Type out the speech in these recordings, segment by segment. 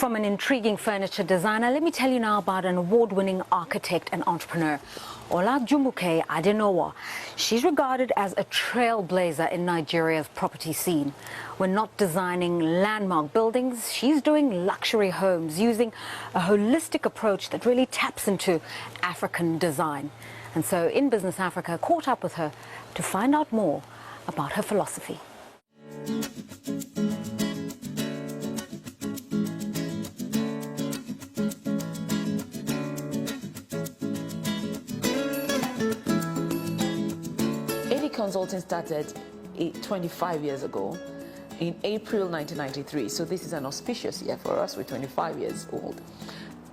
From an intriguing furniture designer, let me tell you now about an award-winning architect and entrepreneur, Olajumoke. She's regarded as a trailblazer in Nigeria's property scene. When not designing landmark buildings, she's doing luxury homes using a holistic approach that really taps into African design. And so In Business Africa caught up with her to find out more about her philosophy. Consulting started 25 years ago in April 1993. So this is an auspicious year for us. We're 25 years old.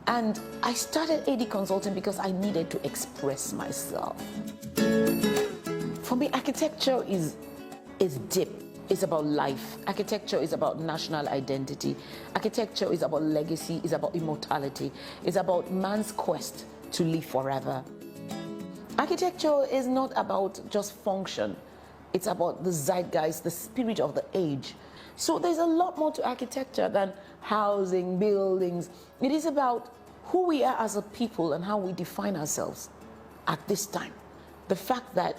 And I started AD Consulting because I needed to express myself. For me, architecture is deep. It's about life. Architecture is about national identity. Architecture is about legacy. It's about immortality. It's about man's quest to live forever. Architecture is not about just function. It's about the zeitgeist, the spirit of the age. So there's a lot more to architecture than housing, buildings. It is about who we are as a people and how we define ourselves at this time. The fact that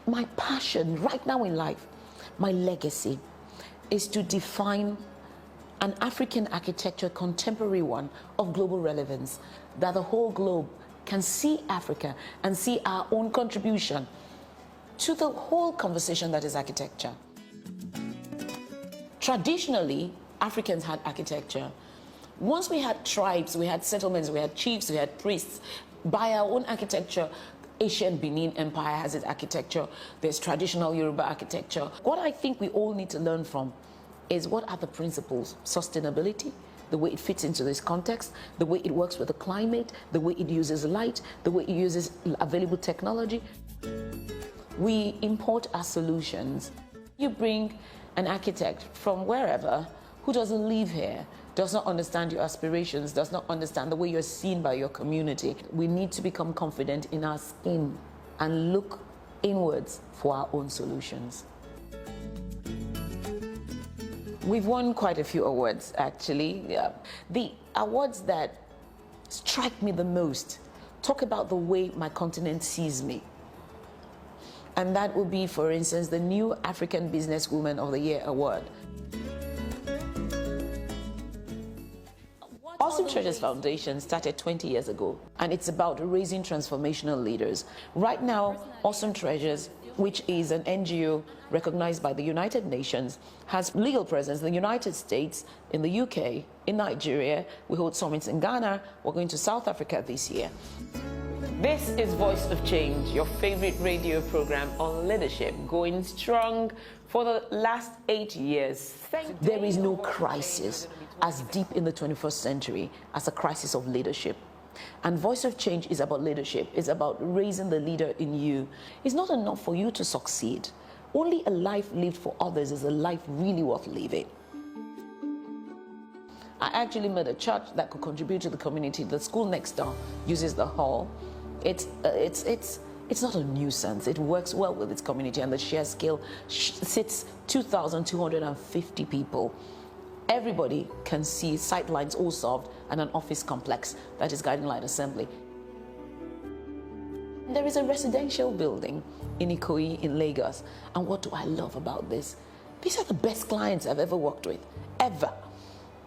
my passion right now in life, my legacy, is to define an African architecture, contemporary one, of global relevance, that the whole globe can see Africa and see our own contribution to the whole conversation that is architecture. Traditionally, Africans had architecture. Once we had tribes, we had settlements, we had chiefs, we had priests. By our own architecture, ancient Benin Empire has its architecture. There's traditional Yoruba architecture. What I think we all need to learn from is what are the principles? Sustainability, the way it fits into this context, the way it works with the climate, the way it uses light, the way it uses available technology. We import our solutions. You bring an architect from wherever who doesn't live here, does not understand your aspirations, does not understand the way you're seen by your community. We need to become confident in our skin and look inwards for our own solutions. We've won quite a few awards, actually. Yeah. The awards that strike me the most talk about the way my continent sees me. And that would be, for instance, the New African Businesswoman of the Year award. Awesome Treasures Foundation started 20 years ago, and it's about raising transformational leaders. Right now, Awesome Treasures, which is an NGO recognized by the United Nations, has legal presence in the United States, in the UK, in Nigeria. We hold summits in Ghana. We're going to South Africa this year. This is Voice of Change, your favorite radio program on leadership, going strong for the last 8 years. There is no crisis as deep in the 21st century as a crisis of leadership. And Voice of Change is about leadership. It's about raising the leader in you. It's not enough for you to succeed. Only a life lived for others is a life really worth living. I actually met a church that could contribute to the community. The school next door uses the hall. It's not a nuisance. It works well with its community, and the share scale sits 2,250 people. Everybody can see sightlines all solved and an office complex that is Guiding Light Assembly. There is a residential building in Ikoyi in Lagos. And what do I love about this? These are the best clients I've ever worked with, ever.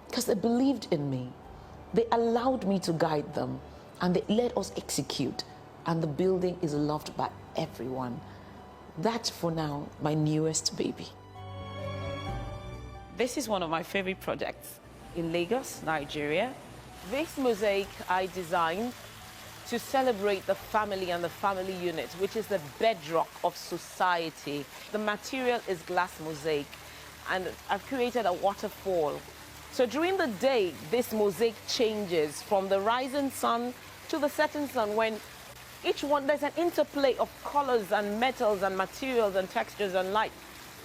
Because they believed in me. They allowed me to guide them, and they let us execute. And the building is loved by everyone. That's, for now, my newest baby. This is one of my favorite projects in Lagos, Nigeria. This mosaic I designed to celebrate the family and the family unit, which is the bedrock of society. The material is glass mosaic, and I've created a waterfall. So during the day, this mosaic changes from the rising sun to the setting sun, when each one, there's an interplay of colors and metals and materials and textures and light.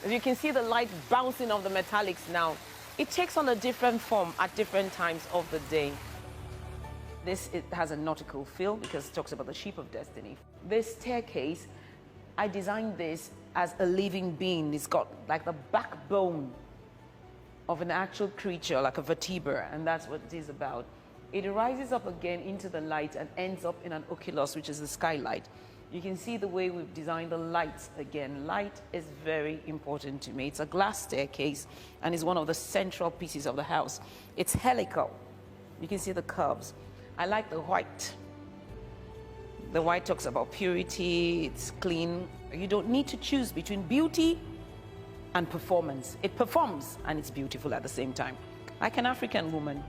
As you can see the light bouncing off the metallics now. It takes on a different form at different times of the day. It has a nautical feel because it talks about the ship of destiny. This staircase, I designed this as a living being. It's got like the backbone of an actual creature, like a vertebra, and that's what it is about. It rises up again into the light and ends up in an oculus, which is the skylight. You can see the way we've designed the lights again. Light is very important to me. It's a glass staircase and is one of the central pieces of the house. It's helical. You can see the curves. I like the white. The white talks about purity, it's clean. You don't need to choose between beauty and performance. It performs and it's beautiful at the same time. Like an African woman.